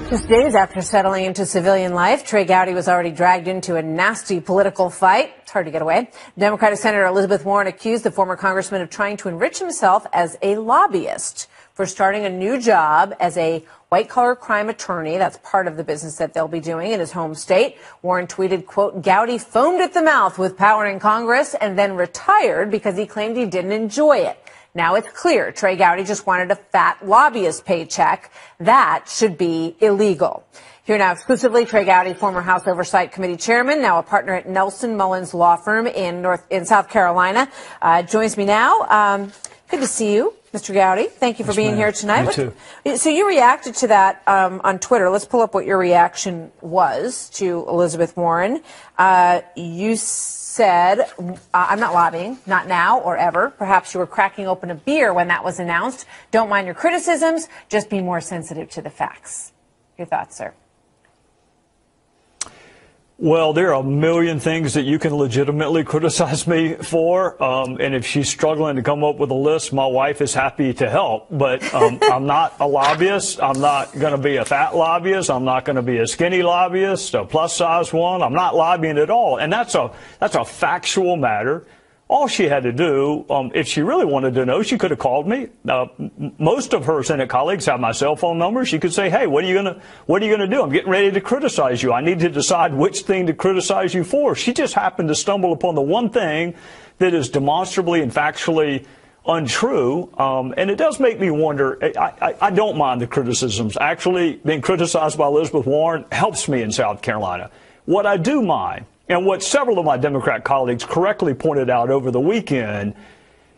Just days after settling into civilian life, Trey Gowdy was already dragged into a nasty political fight. It's hard to get away. Democratic Senator Elizabeth Warren accused the former congressman of trying to enrich himself as a lobbyist for starting a new job as a white-collar crime attorney. That's part of the business that they'll be doing in his home state. Warren tweeted, quote, Gowdy foamed at the mouth with power in Congress and then retired because he claimed he didn't enjoy it. Now it's clear Trey Gowdy just wanted a fat lobbyist paycheck. That should be illegal. Here now exclusively, Trey Gowdy, former House Oversight Committee chairman, now a partner at Nelson Mullins Law Firm in South Carolina, joins me now. Good to see you, Mr. Gowdy. Thank you for being here tonight. You too. So you reacted to that on Twitter. Let's pull up what your reaction was to Elizabeth Warren. You said, I'm not lobbying, not now or ever. Perhaps you were cracking open a beer when that was announced. Don't mind your criticisms. Just be more sensitive to the facts. Your thoughts, sir? Well, there are a million things that you can legitimately criticize me for. And if she's struggling to come up with a list, my wife is happy to help. But I'm not a lobbyist. I'm not going to be a fat lobbyist. I'm not going to be a skinny lobbyist, a plus-size one. I'm not lobbying at all. And that's a factual matter. All she had to do, if she really wanted to know, she could have called me. Most of her Senate colleagues have my cell phone number. She could say, hey, what are you gonna do? I'm getting ready to criticize you. I need to decide which thing to criticize you for. She just happened to stumble upon the one thing that is demonstrably and factually untrue. And it does make me wonder. I don't mind the criticisms. Actually, being criticized by Elizabeth Warren helps me in South Carolina. What I do mind, and what several of my Democrat colleagues correctly pointed out over the weekend,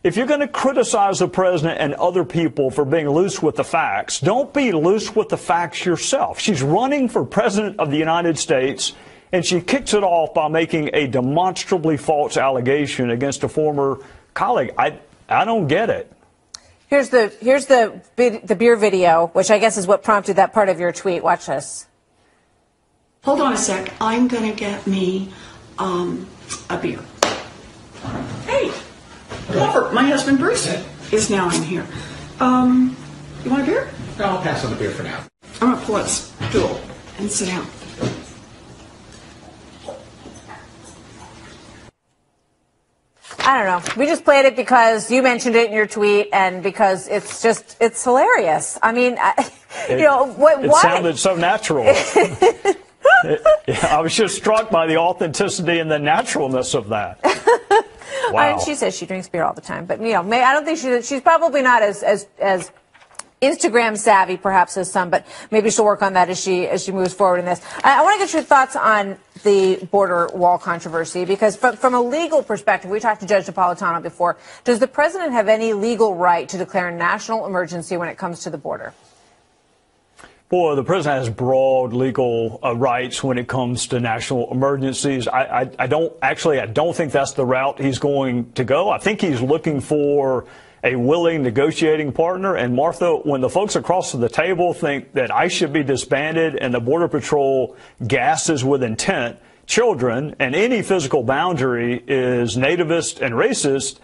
if you're going to criticize the president and other people for being loose with the facts, don't be loose with the facts yourself. She's running for president of the United States, and she kicks it off by making a demonstrably false allegation against a former colleague. I don't get it. Here's the beer video, which I guess is what prompted that part of your tweet. Watch this. Hold on a sec. I'm going to get me a beer. Hey, Robert, my husband Bruce is now in here. You want a beer? No, I'll pass on the beer for now. I'm going to pull a stool and sit down. I don't know. We just played it because you mentioned it in your tweet and because it's hilarious. I mean, why? It sounded so natural. I was just struck by the authenticity and the naturalness of that. Wow. And she says she drinks beer all the time, but I don't think she's probably not as Instagram savvy perhaps as some, but maybe she'll work on that as she moves forward in this. I want to get your thoughts on the border wall controversy, because from a legal perspective, we talked to Judge Napolitano before. Does the president have any legal right to declare a national emergency when it comes to the border? Boy, the president has broad legal rights when it comes to national emergencies. I don't think that's the route he's going to go. I think he's looking for a willing negotiating partner. And Martha, when the folks across the table think that I should be disbanded and the Border Patrol gasses with intent children and any physical boundary is nativist and racist,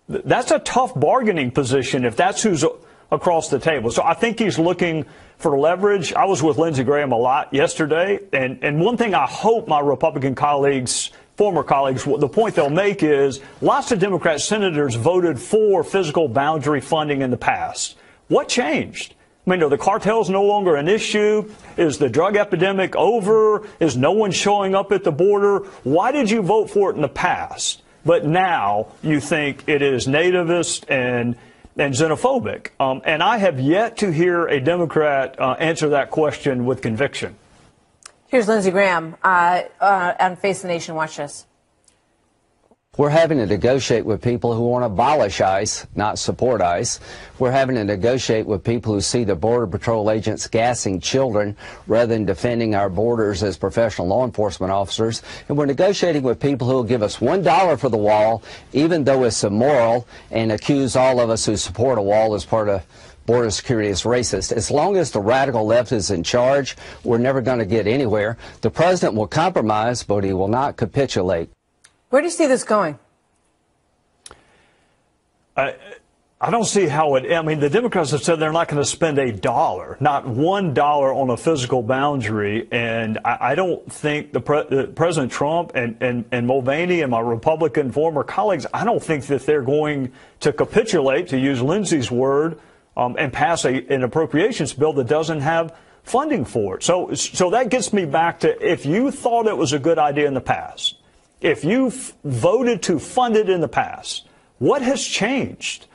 that's a tough bargaining position if that's who's across the table. So I think he's looking for leverage. I was with Lindsey Graham a lot yesterday, and one thing I hope my Republican colleagues, former colleagues, the point they'll make is lots of Democrat senators voted for physical boundary funding in the past. What changed? I mean, are the cartels no longer an issue? Is the drug epidemic over? Is no one showing up at the border? Why did you vote for it in the past? But now you think it is nativist and xenophobic. And I have yet to hear a Democrat answer that question with conviction. Here's Lindsey Graham on Face the Nation. Watch this. We're having to negotiate with people who want to abolish ICE, not support ICE. We're having to negotiate with people who see the Border Patrol agents gassing children rather than defending our borders as professional law enforcement officers. And we're negotiating with people who will give us $1 for the wall, even though it's immoral, and accuse all of us who support a wall as part of border security as racist. As long as the radical left is in charge, we're never going to get anywhere. The president will compromise, but he will not capitulate. Where do you see this going? I don't see how it, I mean, the Democrats have said they're not going to spend $1, not $1 on a physical boundary. And I don't think President Trump and Mulvaney and my Republican former colleagues, I don't think that they're going to capitulate, to use Lindsey's word, and pass an appropriations bill that doesn't have funding for it. So that gets me back to, if you thought it was a good idea in the past, if you voted to fund it in the past, what has changed?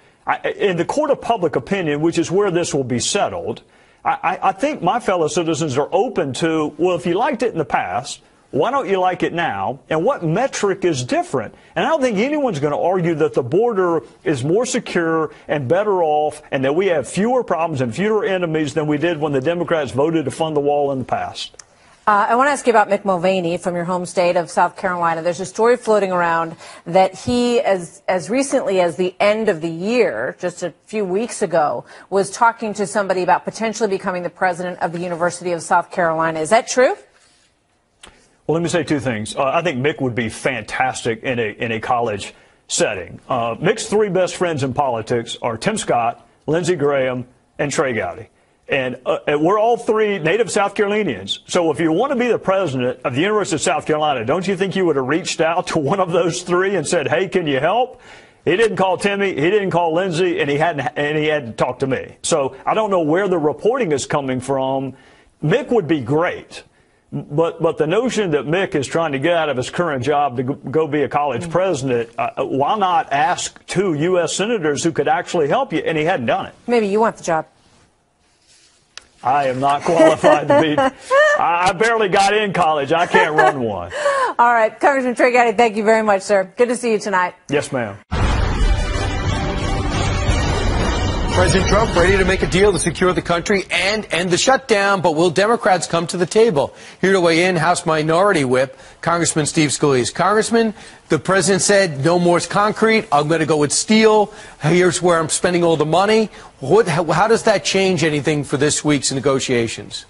In the court of public opinion, which is where this will be settled, I think my fellow citizens are open to, well, if you liked it in the past, why don't you like it now? And what metric is different? And I don't think anyone's going to argue that the border is more secure and better off and that we have fewer problems and fewer enemies than we did when the Democrats voted to fund the wall in the past. I want to ask you about Mick Mulvaney from your home state of South Carolina. There's a story floating around that he, as recently as the end of the year, just a few weeks ago, was talking to somebody about potentially becoming the president of the University of South Carolina. Is that true? Well, let me say two things. I think Mick would be fantastic in a college setting. Mick's three best friends in politics are Tim Scott, Lindsey Graham, and Trey Gowdy. And we're all three native South Carolinians. So if you want to be the president of the University of South Carolina, don't you think you would have reached out to one of those three and said, hey, can you help? He didn't call Timmy, he didn't call Lindsey, and he had to talk to me. So I don't know where the reporting is coming from. Mick would be great. But the notion that Mick is trying to get out of his current job to go be a college president, why not ask two U.S. senators who could actually help you? And he hadn't done it. Maybe you want the job. I am not qualified to be. I barely got in college. I can't run one. All right. Congressman Trey Gowdy, thank you very much, sir. Good to see you tonight. Yes, ma'am. President Trump ready to make a deal to secure the country and end the shutdown, but will Democrats come to the table? Here to weigh in, House Minority Whip, Congressman Steve Scalise. Congressman, the president said no more concrete. I'm going to go with steel. Here's where I'm spending all the money. How does that change anything for this week's negotiations?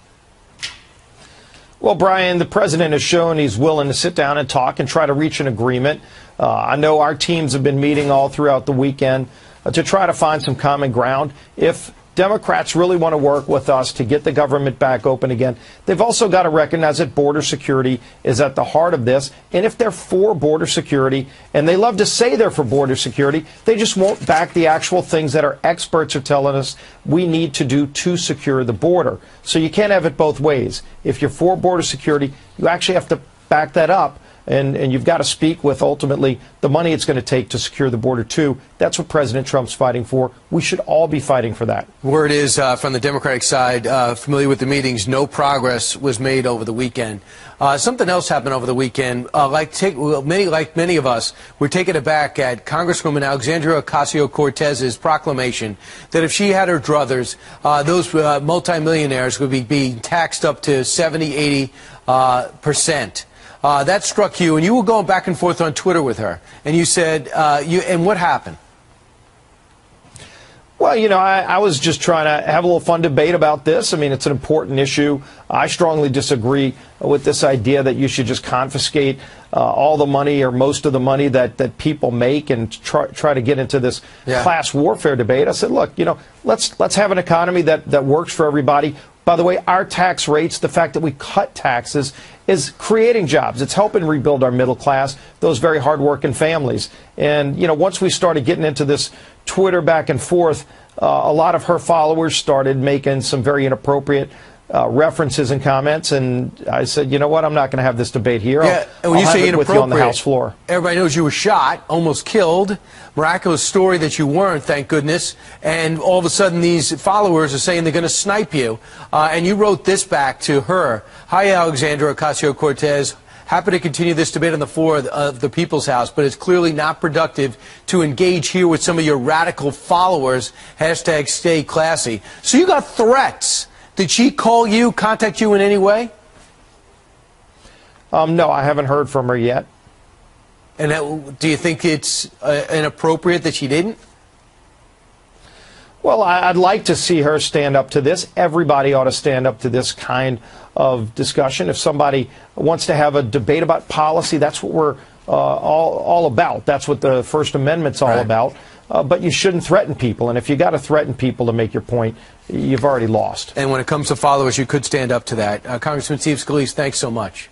Well, Brian, the president has shown he's willing to sit down and talk and try to reach an agreement. I know our teams have been meeting all throughout the weekend to try to find some common ground. If Democrats really want to work with us to get the government back open again, they've also got to recognize that border security is at the heart of this. And if they're for border security, and they love to say they're for border security, they just won't back the actual things that our experts are telling us we need to do to secure the border. So you can't have it both ways. If you're for border security, you actually have to back that up. And you've got to speak with, ultimately, the money it's going to take to secure the border, too. That's what President Trump's fighting for. We should all be fighting for that. Word is, from the Democratic side, familiar with the meetings, no progress was made over the weekend. Something else happened over the weekend. Like many of us, we're taken aback at Congresswoman Alexandria Ocasio-Cortez's proclamation that if she had her druthers, those multimillionaires would be being taxed up to 70–80%. That struck you, and you were going back and forth on Twitter with her, and you said, and what happened? Well, you know, I was just trying to have a little fun debate about this. I mean, it's an important issue. I strongly disagree with this idea that you should just confiscate all the money or most of the money that people make and try to get into this class warfare debate. I said, look, you know, let's have an economy that works for everybody. By the way, our tax rates, the fact that we cut taxes, is creating jobs. It's helping rebuild our middle class, those very hardworking families. And, you know, once we started getting into this Twitter back and forth, a lot of her followers started making some very inappropriate references and comments, and I said, you know what, I'm not going to have this debate here. Yeah, and when you say inappropriate, with you on the House floor. Everybody knows you were shot, almost killed. Miraculous story that you weren't, thank goodness. And all of a sudden, these followers are saying they're going to snipe you. And you wrote this back to her. Hi, Alexandria Ocasio-Cortez. Happy to continue this debate on the floor of the People's House, but it's clearly not productive to engage here with some of your radical followers. Hashtag stay classy. So you got threats. Did she call you, contact you in any way? No, I haven't heard from her yet. And do you think it's inappropriate that she didn't? Well, I'd like to see her stand up to this. Everybody ought to stand up to this kind of discussion. If somebody wants to have a debate about policy, that's what we're all about. That's what the First Amendment's all about. but you shouldn't threaten people. And if you got to threaten people to make your point, you've already lost. And when it comes to followers, you could stand up to that. Congressman Steve Scalise, thanks so much.